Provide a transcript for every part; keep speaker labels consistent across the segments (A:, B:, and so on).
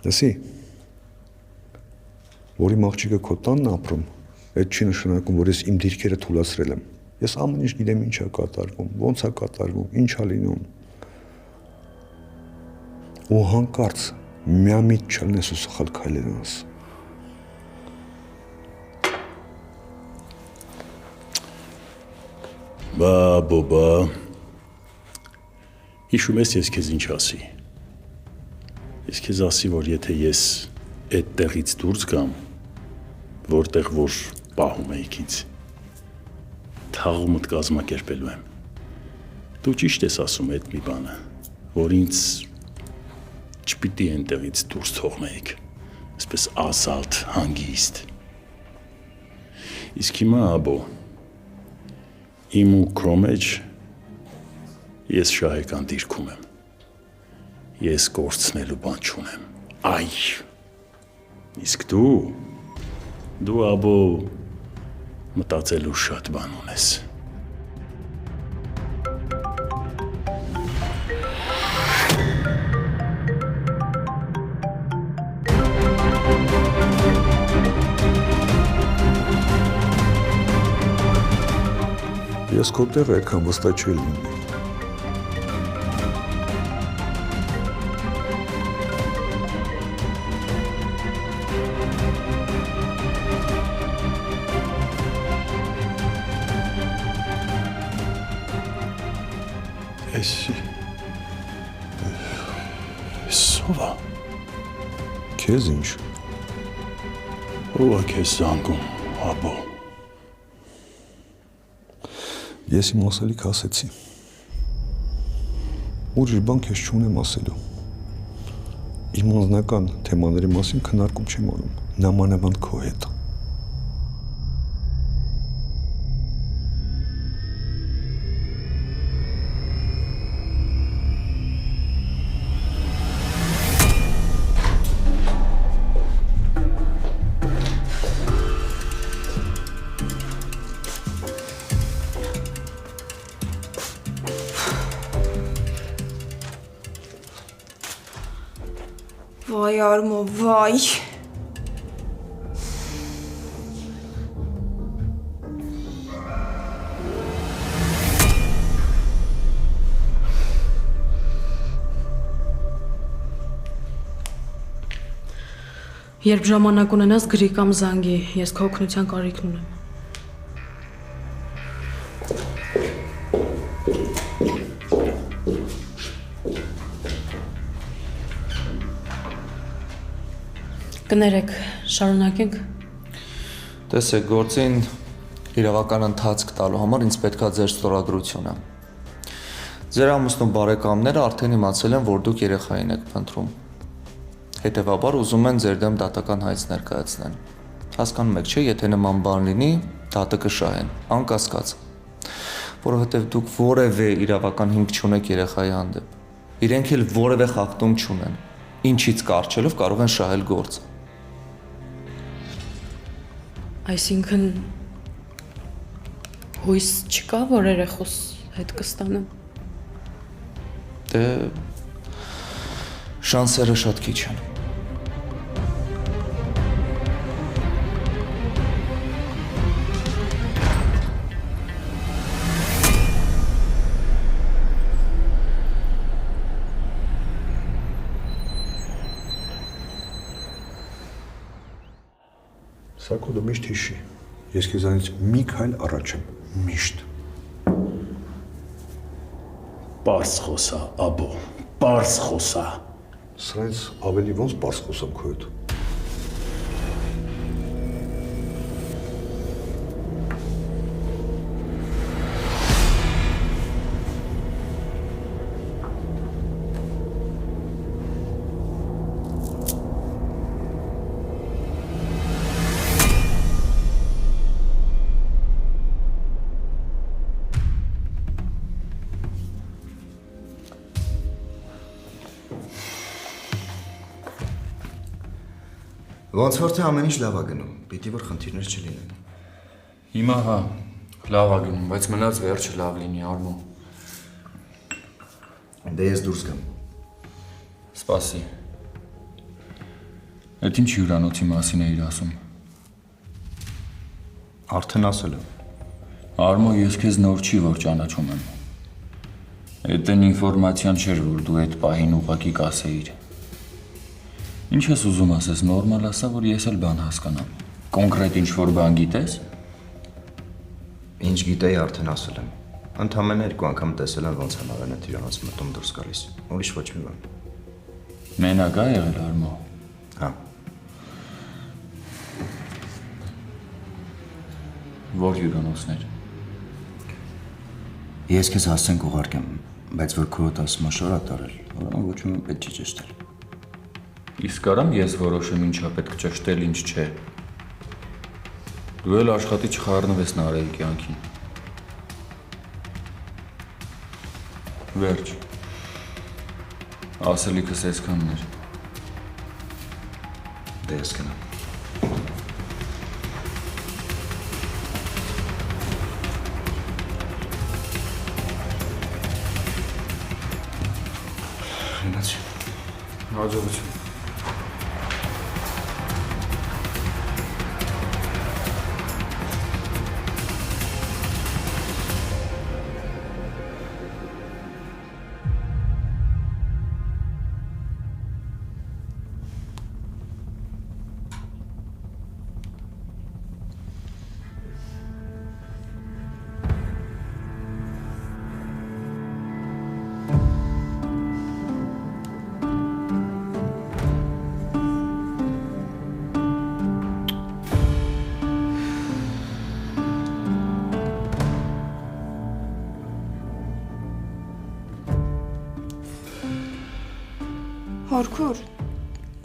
A: Լսի, որ իմ աղջիկը քո տանն ապրում, այդ չի նշանակում, որ ես իմ դիրքերը թուլացրել եմ։ Ես ամեն ինչ գիտեմ ինչ է կատարվում, ոնց է կատարվում, ինչ է լինում։ Ու հանկարծ միամիտ չլնես ու սխալ քայլեր անես։
B: Բա, հիշում ես ես քեզ ինչ ասի։ Ես քեզ ասի, որ եթե ես այդ տեղից դուրս գամ, որտեղ որ պահում էիք ինձ, թաղումդ կազմակերպելու եմ։ Դու ճիշտ ես ասում այդ մի բանը, որ ինձ չպիտի այնտեղից դուրս թողնեիք, այսպես ազատ, հանգիստ։ Իսկ հիմա աբո, իմ ու քո մեջ ես շահեկան դիրքում եմ։ Ես կորցնելու բան չունեմ։ Այ, իսկ դու աբո մտածելու շատ բան ունես։
A: Ես քո տեղը այդքան վստահ չի լինի։
B: Սովա։
A: Քեզ ինչ։
B: Ով է քեզ զանգում, աբո։
A: Ես իմ ասելիք ասեցի։ Ուրիշ բան քեզ չունեմ ասելու։ Իմ անձնական թեմաների մասին քննարկում չեմ անում, նամանավանդ քո հետ։
C: Vay Armo, vay.
D: Երբ ժամանակ ունենաս գրի կամ զանգի, ես քո օգնության կարիքն ունեմ։ Կներեք, շարունակենք։
E: Տեսեք, գործին իրավական ընթացք տալու համար ինձ պետքա ձեր ստորագրությունը։ Ձեր ամուսնու բարեկամները արդեն իմացել են, որ դուք երեխային եք փնտրում։ Հետևաբար ուզում են ձեր դեմ դատական հայց ներկայացնեն։ Հասկանում եք, չէ՞, եթե նման բան լինի, դատը կշահեն, անկասկած։ Որովհետև դուք որևէ իրավական հիմք չունեք երեխայի հանդեպ։ Իրենք էլ որևէ խախտում չունեն։ Ինչից կարճելով կարող են շահել գործը։
D: Այսինքն հույս չկա, որ երեխուս հետ կստանեմ։
E: Դե շանսերը շատ քիչ են։
A: Սակո դու միշտ հիշի, ես քեզանից մի քայլ առաջ եմ, միշտ։
B: Պարզ խոսա, աբո, պարզ խոսա։
A: Սրանից ավելի ոնց պարզ խոսամ քո հետ։
F: Ոնց որ թե ամեն ինչ լավ է գնում, պիտի որ խնդիրներ չլինեն։
G: Հիմա հա, լավ է գնում, բայց մնաց վերջը լավ լինի, Արմո։
F: Դե ես դուրս գամ։
G: Սպասի։ Այդ ինչ հյուրանոցի մասին էիր ասում։
F: Արդեն ասել եմ։
G: Արմո, ես քեզ նոր չի, որ ճանաչում եմ։ Այդ են ինֆորմացիան չէր, որ դու այդ պահին ուղղակի կասեիր։ Ինչ ես ուզում ասես, նորմալ ասա, որ ես էլ բան հասկանամ։ Կոնկրետ ինչ-որ բան գիտես։
F: Ինչ գիտեի արդեն ասել եմ։ Ընդամենը 2 անգամ տեսել եմ ոնց են արեն այդ իրանց մտում դուրս գալիս։ Ուրիշ ոչ մի բան։
G: Մենակ ա եղել Արմո։
F: Հա։
G: Որ հյուրանոցներ։
F: Ես քեզ հասցեն կուղարկեմ, բայց որ քո ասում շորա տարել, որոնք ոչ մի պետք չի ճշտել։
G: Իսկ կարամ ես որոշեմ ինչա պետք ճշտել, ինչ չէ։ Դու էլ աշխատի չխառնվես Նարեի կյանքին։ Վերջ։ Ասելիքս այսքանն էր։
F: Դե ես գնամ։ Գնացի։
G: Հաջողություն։
C: Հորքուր,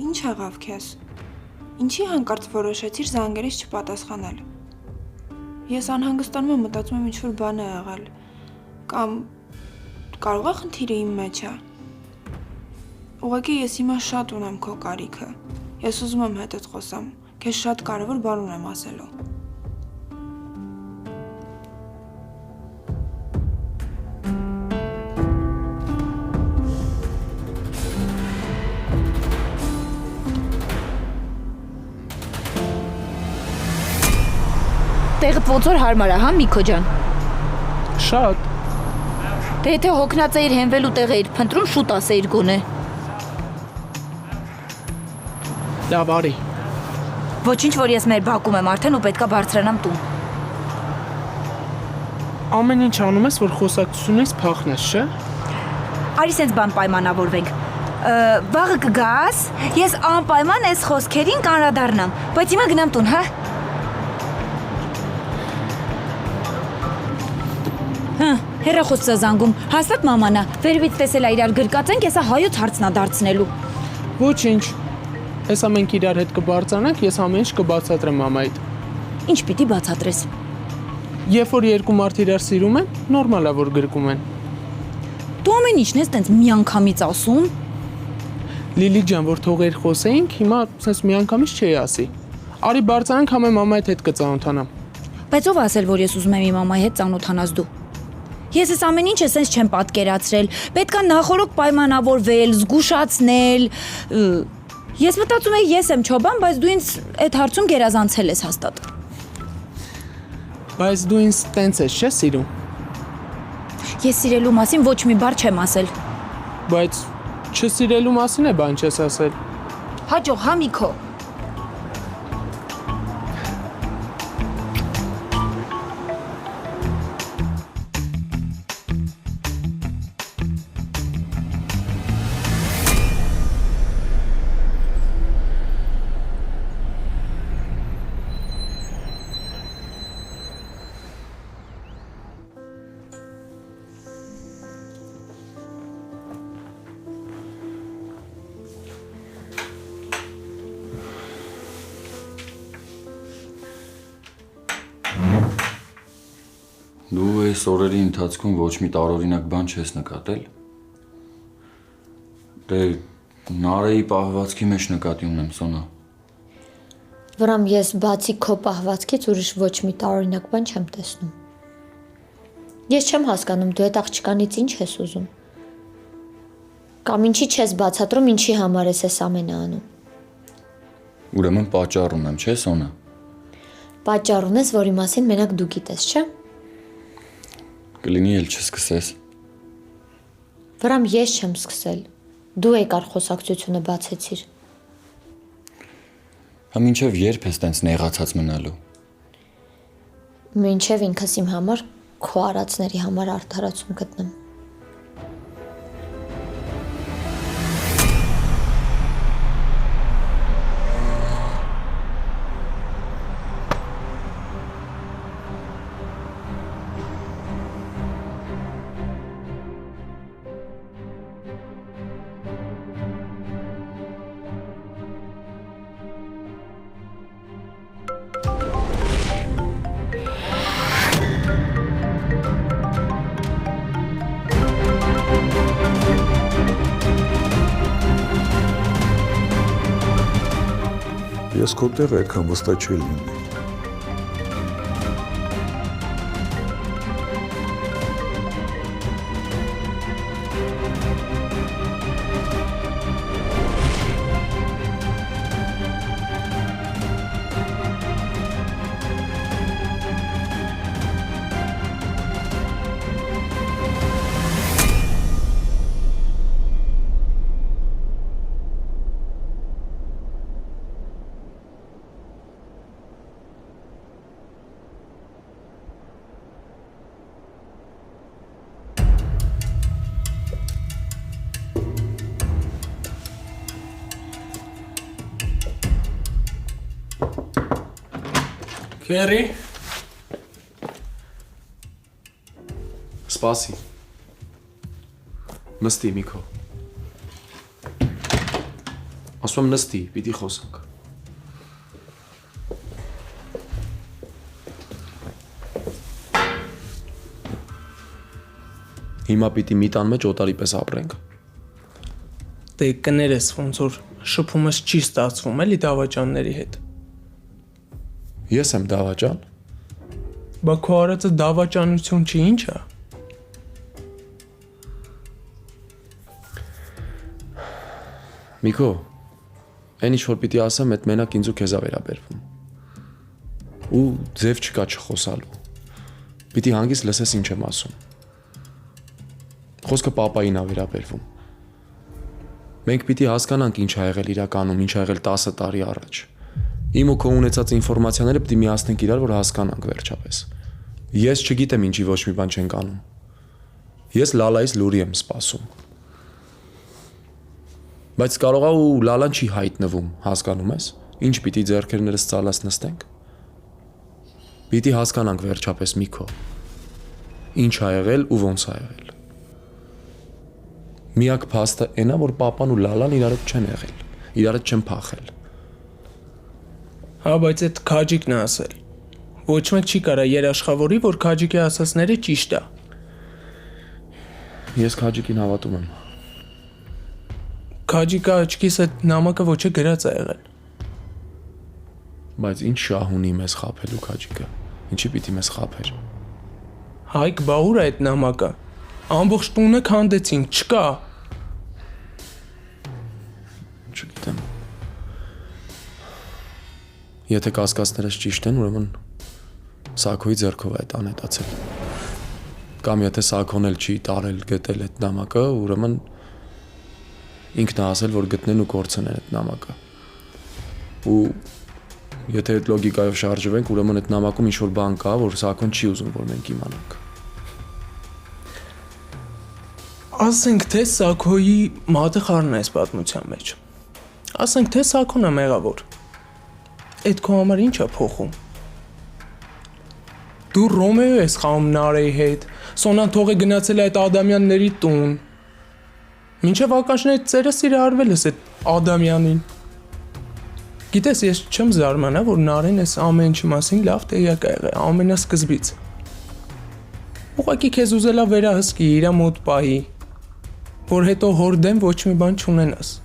C: ինչ եղավ քեզ։ Ինչի հանկարծ որոշեցիր զանգերից չպատասխանել։ Ես անհանգստանում եմ, մտածում եմ ինչ-որ բան է եղել։ Կամ կարող է խնդիրը իմ մեջ է։ Ուղղակի ես հիմա շատ ունեմ քո կարիքը։ Ես ուզում եմ հետդ խոսամ։ Քեզ շատ կարևոր բան ունեմ ասելու։
H: Տեղդ ոնց որ հարմար է, հա Միքո ջան։
I: Շատ։
H: Դե եթե հոգնած էիր հենվելու տեղ էիր փնտրում, շուտ ասեիր գոնե։
I: Լավ, արի։
H: Ոչինչ, որ ես մեր բակում եմ արդեն ու պետքա բարձրանամ տուն։
I: Ամեն ինչ անում ես, որ խոսակցությունից փախնես, չէ՞։
H: Արի սենց բան պայմանավորվենք։ Վաղը կգաս, ես անպայման այս խոսքերին կանրադառնամ, բայց հիմա գնամ տուն, հա։ Հեռախոսը զանգում, հաստատ մամանա, վերևից տեսել է իրար գրկած ենք, եսա հայոց հարցնա դարձնելու։
I: Ոչինչ։ Հեսա մենք իրար հետ կբարձրանանք, ես ամեն ինչ կբացատրեմ մամայիդ։
H: Ինչ պիտի բացատրես։
I: Երբ որ երկու մարդ իրար սիրում են, նորմալ է որ գրկում են։
H: Դու ամեն ինչն ես տենց միանգամից ասում։
I: Լիլի ջան, որ թողեր խոսեինք, հիմա սենց միանգամից չի ասի։ Արի բարձրանանք, համե մամայիդ հետ կծանոթանամ։
H: Բայց ով ասել, որ ես ուզում եմ իմ մամայի հետ ծանոթանաս դու։ Ես ես ամեն ինչ ես չեմ պատկերացրել, պետք է նախորոք պայմանավորվել, զգուշացնել։ Ես մտածում եմ ես եմ չոբան, բայց դու ինձ այդ հարցում գերազանցել ես հաստատ։
I: Բայց դու ինձ տենց ես, չէ՞ սիրում։
H: Ես սիրելու մասին ոչ մի բառ չեմ ասել։
I: Բայց չսիրելու մասին է բան չես ասել։
H: Հաջող, հա Միքո։
G: Դու այս օրերի ընթացքում ոչ մի տարօրինակ բան չես նկատել։ Դե Նարեի պահվածքի մեջ նկատի ունեմ, Սոնա։
J: Վրամ ես բացի քո պահվածքից ուրիշ ոչ մի տարօրինակ բան չեմ տեսնում։ Ես չեմ հասկանում դու այդ աղջկանից ինչ ես ուզում։ Կամ ինչի չես բացատրում, ինչի համար ես այս ամենը անում։
G: Ուրեմն պատճառ ունեմ, չէ՞ Սոնա։
J: Պատճառ ունես, որի մասին մենակ դու գիտես, չէ՞։
G: Կլինի էլ չսկսես։
J: Վրամ ես չեմ սկսել։ Դու եկար խոսակցությունը բացեցիր։
G: Հա մինչև երբ ես տենց նեղացած մնալու։
J: Մինչև ինքս իմ համար քո արածների համար արդարացում գտնեմ։
A: Ես քո տեղը այդքան վստահ չի լինի։
I: Քերի։ Սպասի։ Նստի Միքո։ Ասում եմ նստի, պիտի խոսանք։ Հիմա պիտի մի տան մեջ օտարի պես ապրենք։
K: Դե կներես ոնց որ շփումս չի ստացվում էլի դավաճանների հետ։
I: Ես եմ դավաճան։
K: Բա քո արածը դավաճանություն չի, ինչ է։
I: Միքո, այն ինչ որ պիտի ասեմ, այդ մենակ ինձ ու քեզ է վերաբերվում։ Ու ձև չկա չխոսալու։ Պիտի հանգիստ լսես ինչ եմ ասում։ Խոսքը պապային է վերաբերվում։ Մենք պիտի հասկանանք ինչ ա եղել իրականում, ինչ ա եղել 10 տարի առաջ։ Իմ ու քո ունեցած ինֆորմացիաները պիտի միացնենք իրար, որ հասկանանք վերջապես։ Ես չգիտեմ ինչի ոչ մի բան չենք անում։ Ես Լալայից լուրի եմ սպասում։ Բայց կարող է ու Լալան չի հայտնվում, հասկանում ես։ Ինչ պիտի ձեռքերներս ծալած նստենք։ Պիտի հասկանանք վերջապես Միքո։ Ինչ ա եղել ու ոնց ա եղել։ Միակ փաստը այնա, որ papan ու Լալան իրար հետ չեն եղել, իրար հետ չեն փախել։
K: Հա, բայց այդ քաջիկն է ասել։ Ոչ մեկ չի կարա երաշխավորի, որ քաջիկի ասածները ճիշտ է։
I: Ես քաջիկին հավատում եմ։
K: Քաջիկը աչքիս այդ նամակը ոչ է գրած է եղել։
I: Բայց ինչ շահ ունի մեզ խափելու քաջիկը։ Ինչի պիտի մեզ խափեր։
K: Հայկ բա ուր է այդ նամակը։ Ամբողջ տունը քանդեցինք, չկա։
I: Չգիտեմ։ Եթե կասկածներս ճիշտ են, ուրեմն Սակոյի ձեռքով է այդ անհետացել։ Կամ եթե Սակոն էլ չի տարել գտել այդ նամակը, ուրեմն ինքն է ասել, որ գտնեն ու կորցնեն այդ նամակը։ Ու եթե այդ լոգիկայով շարժվենք, ուրեմն այդ նամակում ինչ-որ բան կա, որ Սակոն չի ուզում, որ մենք իմանանք։
K: Ասենք թե Սակոյի մատը խառն է այս պատմության մեջ։ Ասենք թե Սակոն է մեղավոր։ Այդ քո համար ինչ է փոխում։ Դու Ռոմեո ես խաղում Նարեի հետ, Սոնան թողը գնացել է այդ Ադամյանների տուն։ Մինչև ականջների ծերը սիրահարվել ես այդ Ադամյանին։ Գիտես, ես չեմ զարմանա, որ Նարեն այս ամեն ինչի մասին լավ տեղյակ է եղել ամենասկզբից։ Ուղղակի քեզ ուզելա վերահսկի իր մոտ պահի, որ հետո հորդեմ ոչ մի բան չունենաս։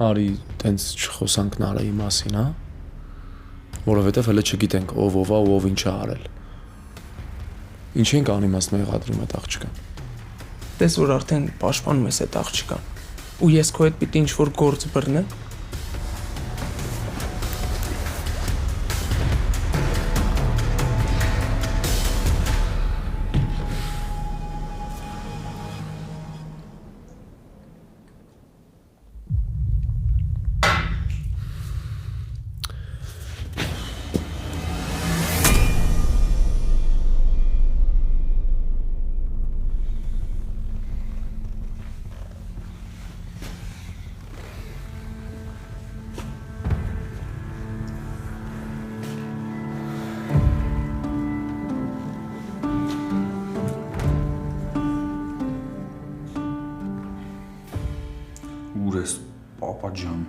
I: Արի, տենց չխոսանք Նարայի մասին, հա? Որովհետև հələ չգիտենք ով ով է ու ով ինչ է արել։ Ինչ ենք անիմաստ մեղադրում այդ աղջկան։
K: Տես որ արդեն պաշտպանում ես այդ աղջկան։ ու ես քո հետ պիտի ինչ-որ գործ բռնեմ։
G: Ուր ես, պապա ջան։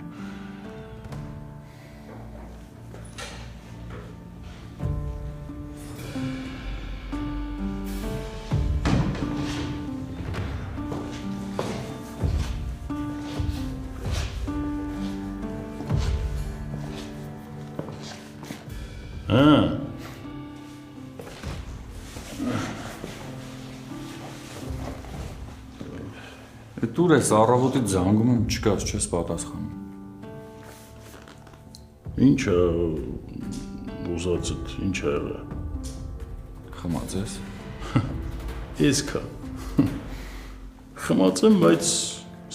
G: Էդ ուր ես, առավոտից զանգում եմ, չկաս, չես պատասխանում։
B: Ինչ է ուզածդ, ինչ է եղել։
G: Խմած ես։
B: Ես կա։ Խմած եմ, բայց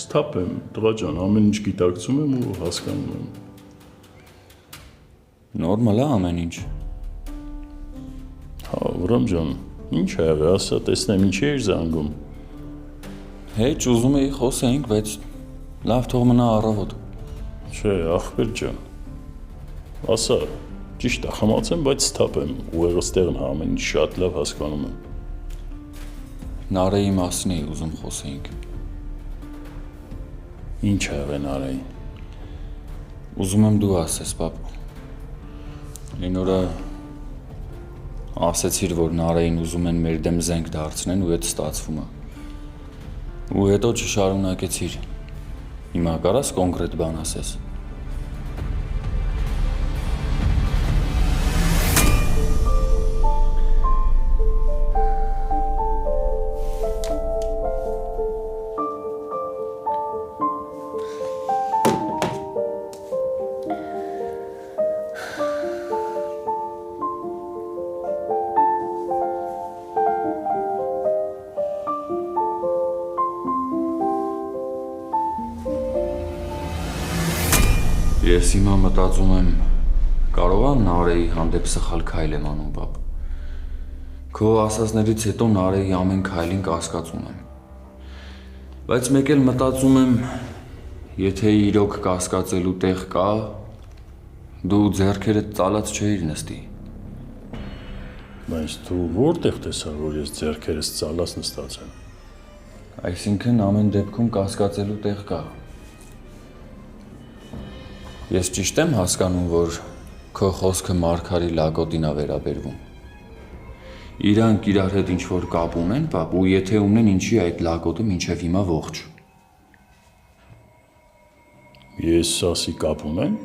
B: ստապ եմ, տղա ջան, ամեն ինչ գիտակցում եմ ու հասկանում եմ։
G: Նորմալ է ամեն ինչ։
B: Հա, Վրամ ջան, ինչ է եղել, ասա, տեսնեմ ինչի էր զանգում։
G: Հեչ ուզում էի խոսեինք, բայց լավ թող մնա առավոտ։
B: Չէ, ախպեր ջան։ Ասա, ճիշտ է, խմած եմ, բայց ստապ եմ, ուղեղստեղն ամեն ինչ շատ լավ հասկանում եմ։
G: Նարեի մասին էի ուզում խոսեինք։
B: Ինչ է եղել Նարեին։
G: Ուզում եմ դու ասես, պապ։ Այն օրը ասեցիր, որ Նարեին ուզում են մեր դեմ զենք դարձնեն ու այդ ստացվում է։ Ու հետո չշարունակեցիր։ Հիմա կարաս կոնկրետ բան ասես։ Ես հիմա մտածում եմ, կարող եմ Նարեի հանդեպ սխալ քայլ եմ անում, պապ։ Քո ասածներից հետո Նարեի ամեն քայլին կասկածում եմ։ Բայց մեկ էլ մտածում եմ, եթե իրոք կասկածելու տեղ կա, դու ձեռքերդ ծալած չէիր նստի։
B: Բայց դու որտեղ տեսա, որ ես ձեռքերս ծալած նստած եմ։
G: Այսինքն ամեն դեպքում կասկածելու տեղ կա։ Ես ճիշտ եմ հասկանում, որ քո խոսքը Մարգարի լակոտին է վերաբերվում։ Իրանք իրար հետ ինչ-որ կապ ունեն, պապ, ու եթե ունեն, ինչի այդ լակոտը մինչև հիմա ողջ։
B: Ես ասի կապ ունեմ։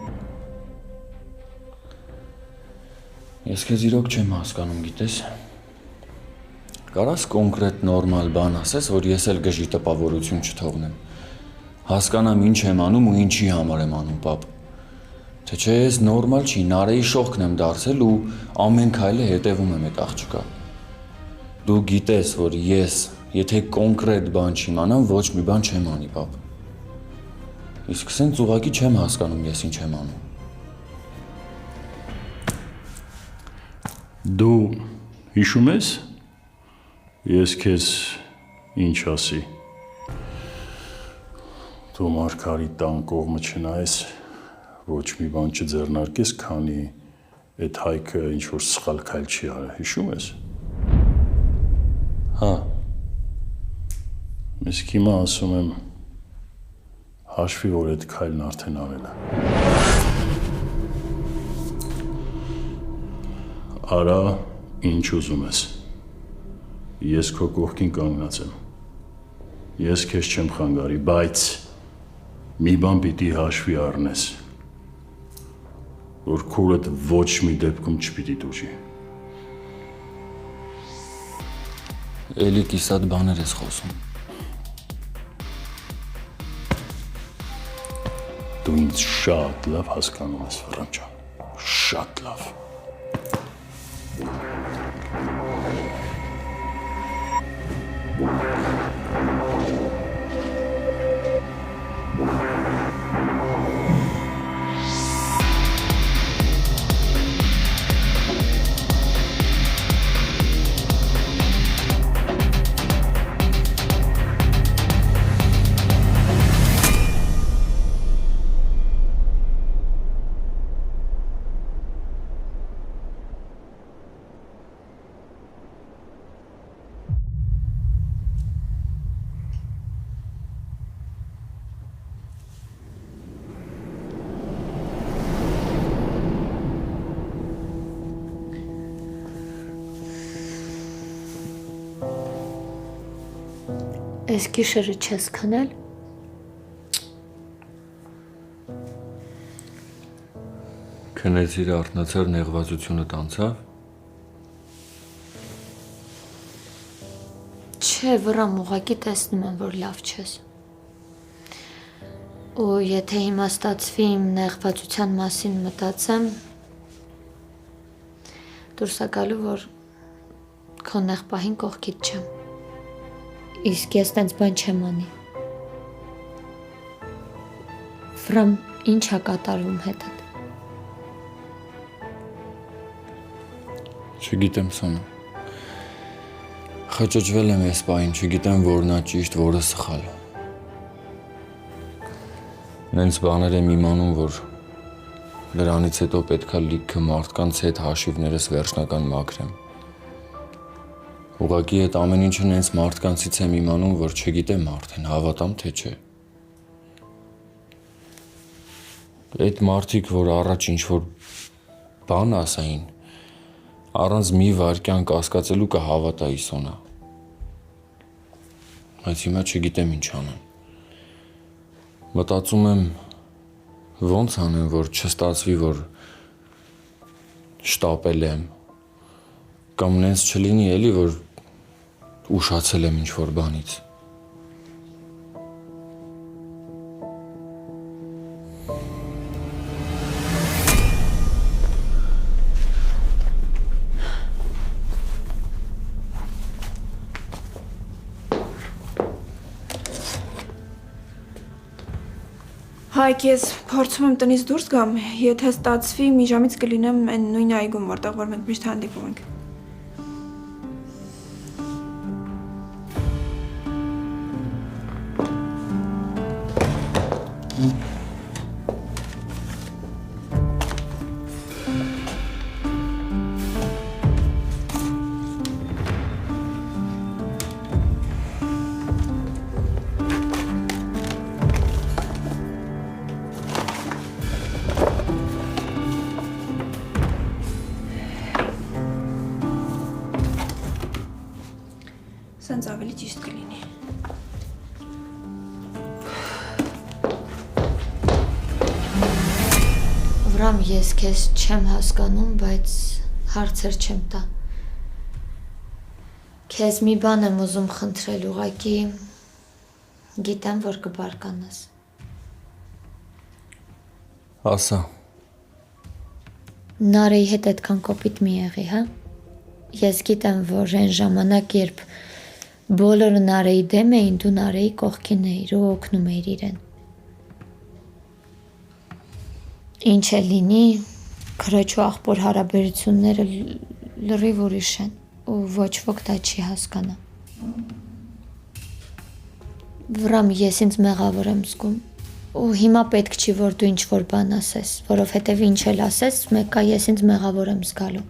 G: Ես քեզ իրոք չեմ հասկանում, գիտես։ Կարաս կոնկրետ նորմալ բան ասես, որ ես էլ գժի տպավորություն չթողնեմ։ Հասկանամ ինչ եմ անում ու ինչի համար եմ անում, պապ։ Թե չէ ես նորմալ չի, Նարեի շողքն եմ դարձել ու ամեն քայլը հետևում եմ այդ աղջկա։ Դու գիտես, որ ես, եթե կոնկրետ բան չիմանամ, ոչ մի բան չեմ անի, պապ։ Իսկ սենց ուղղակի չեմ հասկանում ես ինչ եմ անում։
B: Դու հիշում ես, ես քեզ ինչ ասի։ Դու Մարգարի տան կողմը չնայես, ոչ մի բան չձեռնարկես, քանի այդ Հայքը ինչ-որ սխալ քայլ չի արել, հիշում ես։
G: Հա։
B: Իսկ հիմա ասում եմ, հաշվի, որ այդ քայլն արդեն արել է։ Արա, ինչ ուզում ես։ Ես քո կողքին կանգնած եմ։ Ես քեզ չեմ խանգարի, բայց մի բան պիտի հաշվի առնես, որ քուրդ ոչ մի դեպքում չպիտի դուժի։
G: Էլի կիսատ բաներ ես խոսում։
B: Դու ինձ շատ լավ հասկանում ես, Վռամ ջան, շատ լավ։
J: Այս գիշերը չես քնել։
G: Քնեցիր արթնացար նեղվածությունը տանցավ։
J: Չէ, Վռամ, ուղղակի տեսնում եմ, որ լավ չես։ Ու եթե հիմա ստացվի իմ նեղվածության մասին մտածեմ, դուրս է գալու, որ քո նեղ պահին կողքիդ չեմ։ Իսկ ես տենց բան չեմ անի։ Վռամ, ինչ է կատարվում հետդ։
G: Չգիտեմ, Սոնա։ Խճճվել եմ այս պահին, չգիտեմ որն է ճիշտ, որը սխալ։ Նենց բաներ եմ իմանում, որ դրանից հետո պետքա լիքը մարդկանց հետ հաշիվներս վերջնական մաքրեմ։ Ուղղակի այդ ամեն ինչը նենց մարդկանցից եմ իմանում, որ չգիտեմ արդեն, հավատամ թե չէ։ Այդ մարդիկ, որ առաջ ինչ-որ բան ասային, առանց մի վայրկյան կասկածելու կհավատայի, Սոնա։ Բայց հիմա չգիտեմ ինչ անեմ։ Մտածում եմ ոնց անեմ, որ չստացվի, որ շտապել եմ, կամ նենց չլինի էլի, որ ուշացել եմ ինչ-որ բանից։
C: Հայկ, ես փորձում եմ տնից դուրս գամ, եթե ստացվի, մի ժամից կլինեմ այն նույն այգում, որտեղ որ մենք միշտ հանդիպում ենք։ Սենց ավելի ճիշտ կլինի։
J: Վռամ, ես քեզ չեմ հասկանում, բայց հարցեր չեմ տա։ Քեզ մի բան եմ ուզում խնդրել, ուղղակի գիտեմ, որ կբարկանաս։
G: Ասա։
J: Նարեի հետ այդքան կոպիտ մի եղի, հա։ Ես գիտեմ, որ այն ժամանակ, երբ բոլորը Նարեի դեմ էին, դու Նարեի կողքին էիր ու օգնում էիր իրեն։ Ինչ է լինի, քրոջ ու աղբոր հարաբերությունները լրիվ ուրիշ են ու ոչ ոք դա չի հասկանա։ Վռամ, ես ինձ մեղավոր եմ զգում ու հիմա պետք չի, որ դու ինչ-որ բան ասես, որովհետև ինչ էլ ասես, մեկը ես ինձ մեղավոր եմ զգալու։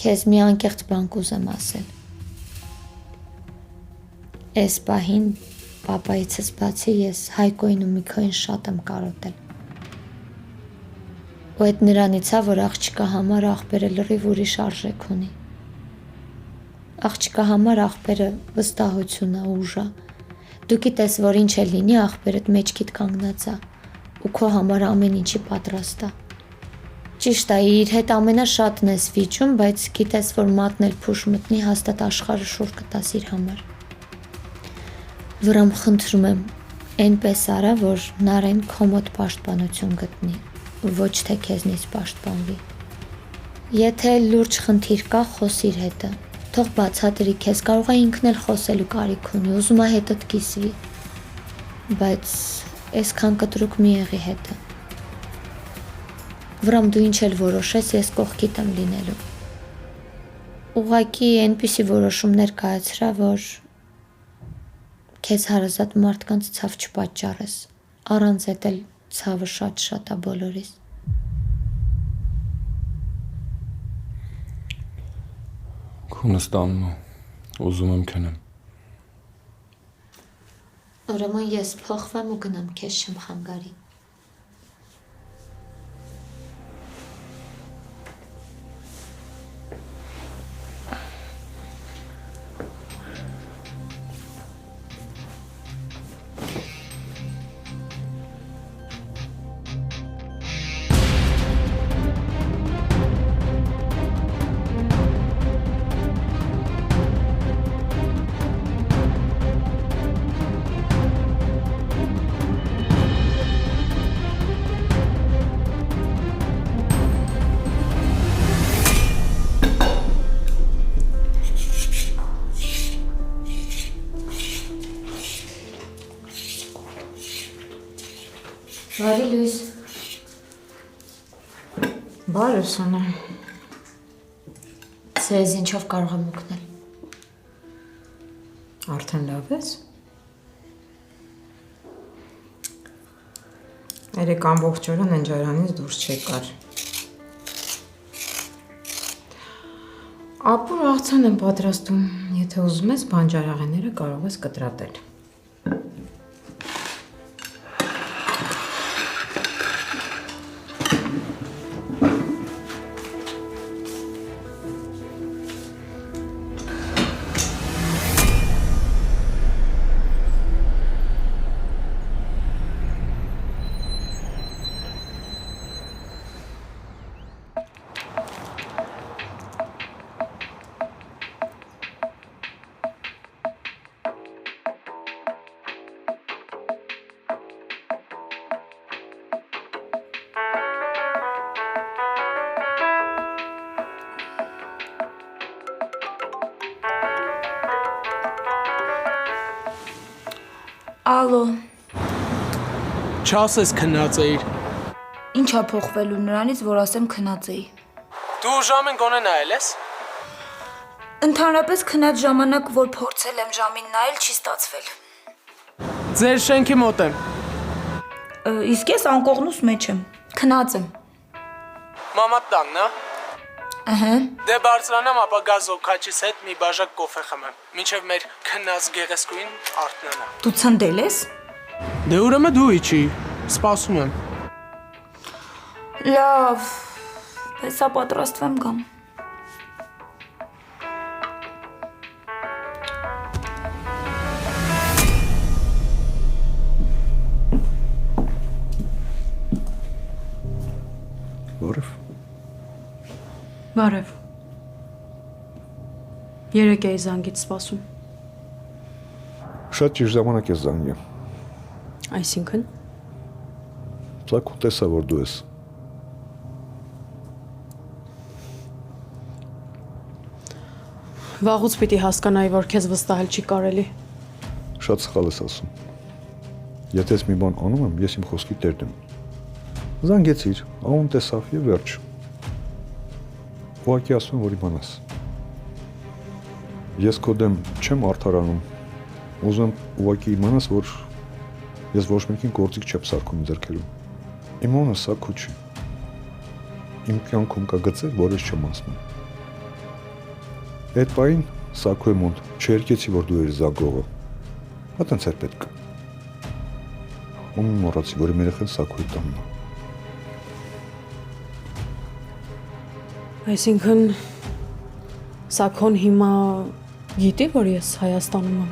J: Քեզ մի անկեղծ բան կուզեմ ասել։ Այս պահին պապայիցս բացի ես Հայկոին ու Միքոին շատ եմ կարոտել։ Ու այդ նրանից է, որ աղջկա համար աղբերը լրիվ ուրիշ արժեք ունի։ Աղջկա համար աղբերը վստահություն է, ուժ է։ Դու գիտես, որ ինչ է լինի, աղբերդ մեջքիդ կանգնած է ու քո համար ամեն ինչի պատրաստ է։ Ճիշտ է, իր հետ ամենաշատն ես վիճում, բայց գիտես, որ մատն էլ փուշ մտնի, հաստատ աշխարհը շուռ կտաս իր համար։ Վռամ, խնդրում եմ, Այնպես արա, որ Նարեն քո մոտ պաշտպանություն գտնի, ոչ թե քեզնից պաշտպանվի։ Եթե լուրջ խնդիր կա, խոսիր հետը։ Թող բացատրի քեզ, կարող է ինքն էլ խոսելու կարիք ունի, ուզում է հետդ կիսվի։ Բայց այսքան կտրուկ մի եղի հետը։ Վրամ դու ինչ էլ որոշես, ես կողքիդ եմ լինելու։ Ուղղակի այնպիսի որոշումներ կայացրա, որ քեզ հարազատ մարդկանց ցավ չպատճառես, առանց էդ էլ ցավը շատ է բոլորիս։
I: Քունս տանում է, ուզում եմ քնեմ։
J: Ուրեմն ես փոխվեմ ու գնամ, քեզ չեմ խանգարի։ Բարի լույս։
L: Բարև Սոնա։
J: Ձեզ ինչով կարող եմ օգնել։
L: Արդեն լավ ես։ Երեք ամբողջ օրը ննջարանից դուրս չեկար։ Ապուր աղցան եմ պատրաստում, եթե ուզում ես բանջարեղենները կարող ես կտրատել։
C: Ալո,
K: Չասես քնած էիր։
C: ինչա փոխվելու նրանից, որ ասեմ քնած էի։
K: Դու ժամին գոնե նայել ես։
C: Ընդհանրապես քնած ժամանակ, որ փորձել եմ ժամին նայել, չի ստացվել։
K: Ձեր շենքի մոտ եմ։
C: Իսկ ես անկողնուս մեջ եմ։ Քնած եմ։
K: Մամա տանն է։
C: Ահա։
K: Դե բարձրանամ, ապա գազոքաչիս հետ մի բաժակ կոֆե խմեմ, մինչև մեր քնած գեղեցկուին արթնանա։
C: Դու ցնդել ես։
K: Դե ուրեմն դու իջի, սպասում եմ։
C: Լավ, հեսա պատրաստվեմ գամ։
A: Որով։
D: Բարև։ Երեք էի զանգից սպասում։
A: Շատ ճիշտ ժամանակ ես զանգել։
D: Այսինքն։
A: Ծակու տեսա, որ դու ես։
D: Վաղուց պիտի հասկանայի, որ քեզ վստահել չի կարելի։
A: Շատ սխալ ես ասում։ Եթե ես մի բան անում եմ, ես իմ խոսքի տերն եմ։ Զանգեցիր, անում տեսավ եւ վերջ։ Ուղղակի ասում եմ, որ իմանաս։ Ես քո դեմ չեմ արդարանում։ Ուզում եմ ուղղակի իմանաս, որ ես ոչ մեկին գործիք չեմ սարքում ձեռքերում։ Իմ անունը Սաքո չի։ Իմ կյանքում կա գծեր, որ ես չեմ ասում։ Այդ պահին Սաքոյի մոտ չերկեցի, որ դու ես զանգողը։ Այդտենց էր պետք։ Ու մի մոռացի, որ իմ երեխան Սաքոյի տանն է։
D: Այսինքն Սաքոն հիմա գիտի, որ ես Հայաստանում եմ։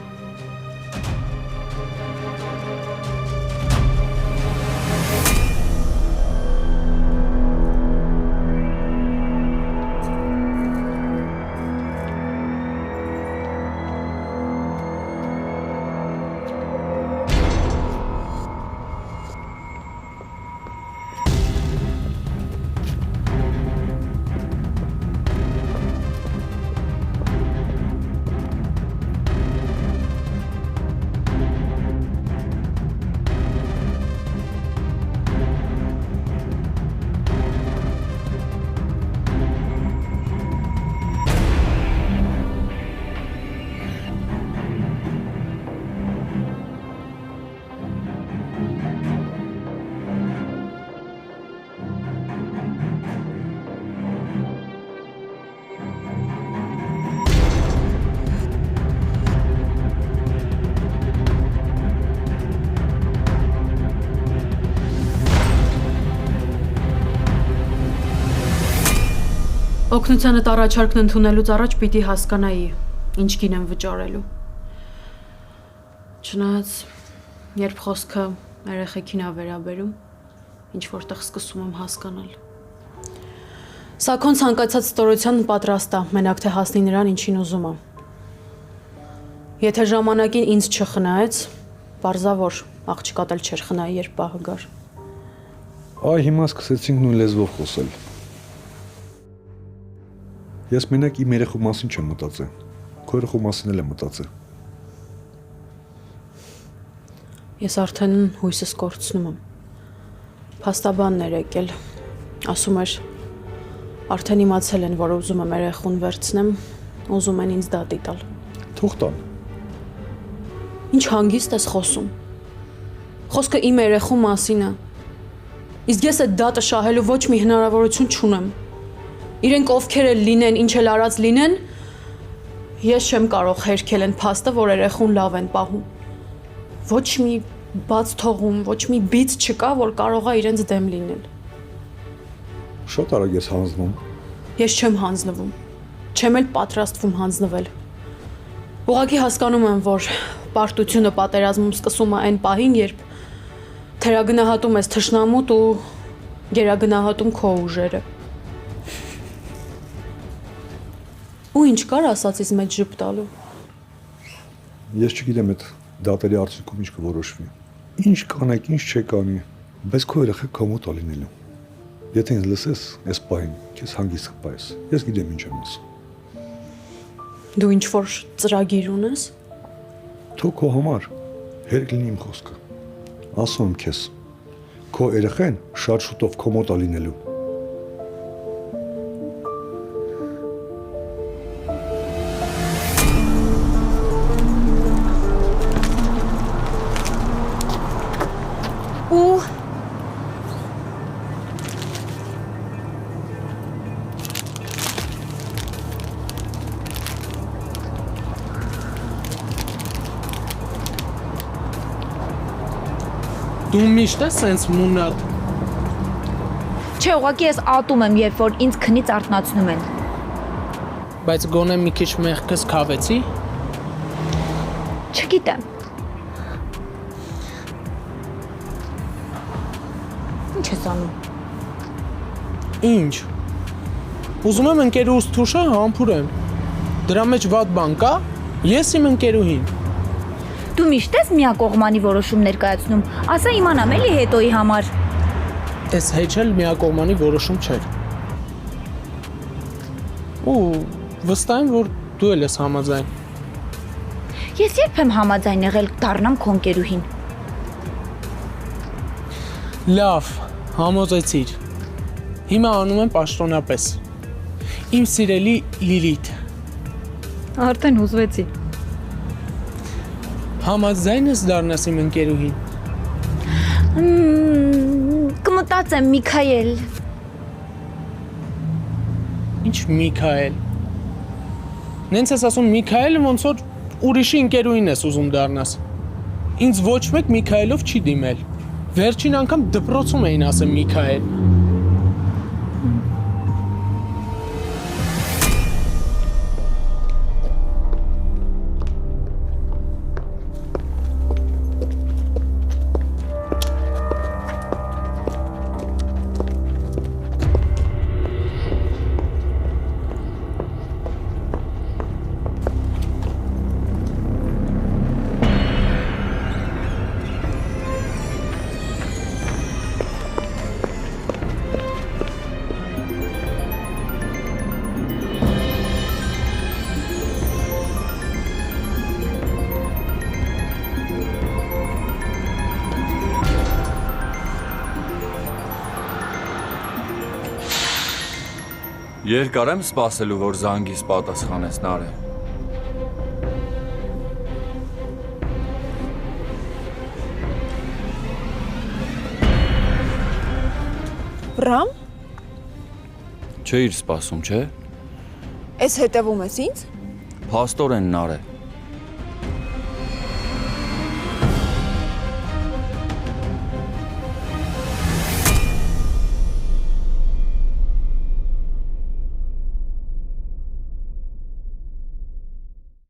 D: Օգնությանդ առաջարկն ընդունելուց առաջ պիտի հասկանայի, ինչ գին եմ վճարելու։ Չնայած, երբ խոսքը երեխեքին ա վերաբերում, ինչ որտեղ սկսում եմ հասկանալ։ Սաքոն ցանկացած ստորության պատրաստ է, մենակ թե հասնի նրան, ինչին ուզում է։ Եթե ժամանակին ինձ չխնայեց, պարզա որ աղջկատել չէր խնայի, երբ պահը գար։
A: Այ հիմա սկսեցինք նույն լեզվով խոսել։ Ես մենակ իմ երեխու մասին չեմ մտածել, քո երեխու մասին էլ եմ մտածել։
D: Ես արդեն հույսս կորցնում եմ։ Փաստաբանն էր եկել, ասում էր, արդեն իմացել են, որ ուզում եմ երեխուն վերցնեմ, ուզում են ինձ դատի տալ։
A: Թող տան։
D: Ինչ հանգիստ ես խոսում։ Խոսքը իմ երեխու մասին է։ Իսկ ես այդ դատը շահելու ոչ մի հնարավորություն չունեմ։ Իրենք ովքեր էլ լինեն, ինչ էլ արած լինեն, ես չեմ կարող հերքել այն փաստը, որ երեխուն լավ են պահում։ Ոչ մի բաց թողում, ոչ մի բիծ չկա, որ կարող է իրենց դեմ լինել։
A: Շատ արագ ես հանձնում։
D: Ես չեմ հանձնվում։ Չեմ էլ պատրաստվում հանձնվել։ Ուղղակի հասկանում եմ, որ պարտությունը պատերազմում սկսում է այն պահին, երբ թերագնահատում ես թշնամուտ ու գերագնահատում քո ուժերը։ Ու ինչ կար ասածից մեջ ժպտալու։
A: Ես չգիտեմ այդ դատերի արդյունքում ինչ կորոշվի։ Ինչ կանեք, ինչ չեք անի, բայց քո երեխեք քո մոտ ալինելու։ Եթե ինձ լսես, այս պահին քեզ հանգիստ կպայես։ Ես գիտեմ ինչ եմ ասում։
D: Դու ինչ որ ծրագիր ունես։
A: Թող քո համար հերիք լինի իմ խոսքը։ Ասում եմ քեզ, քո երեխեն շատ շուտով քո մոտ ալինելու։
K: Դու միշտ ես սենց մունալ։
H: Չէ, ուղղակի ես ատում եմ, երբ որ ինձ քնից արթնացնում են։
K: Բայց գոնե մի քիչ մեղքս քավեցի։
H: Չգիտեմ։ Ինչ ես անում։
K: Ինչ։ Ուզում եմ ընկերուս թուշը համբուրեմ։ Դրա մեջ վատ բան կա։ Ես իմ ընկերուհին։
H: Դու միշտ ես միակողմանի որոշում ներկայացնում, ասա իմանամ էլի հետոյի համար։
K: Էս հեչ էլ միակողմանի որոշում չէր։ Ու վստահ եմ, որ դու էլ ես համաձայն։
H: Ես երբ եմ համաձայն եղել դառնամ քո ընկերուհին։
K: Լավ, համոզեցիր։ Հիմա անում եմ պաշտոնապես։ Իմ սիրելի Լիլիթ։
H: Արդեն հուզվեցի։
K: Համաձայն ես դառնաս իմ ընկերուհին։
H: Կմտածեմ, Միքայել։
K: Ինչ Միքայել։ Նենց ես ասում Միքայելը ոնց որ ուրիշի ընկերուհին ես ուզում դառնաս։ Ինձ ոչ մեկ Միքայելով չի դիմել։ Վերջին անգամ դպրոցում էին ասել Միքայել։
G: Երկար եմ սպասելու, որ զանգիս պատասխանես Նարէ։
C: Վրամ,
G: Չէիր սպասում, չէ։
C: ես հետևում ես ինձ։
G: Փաստորեն Նարէ։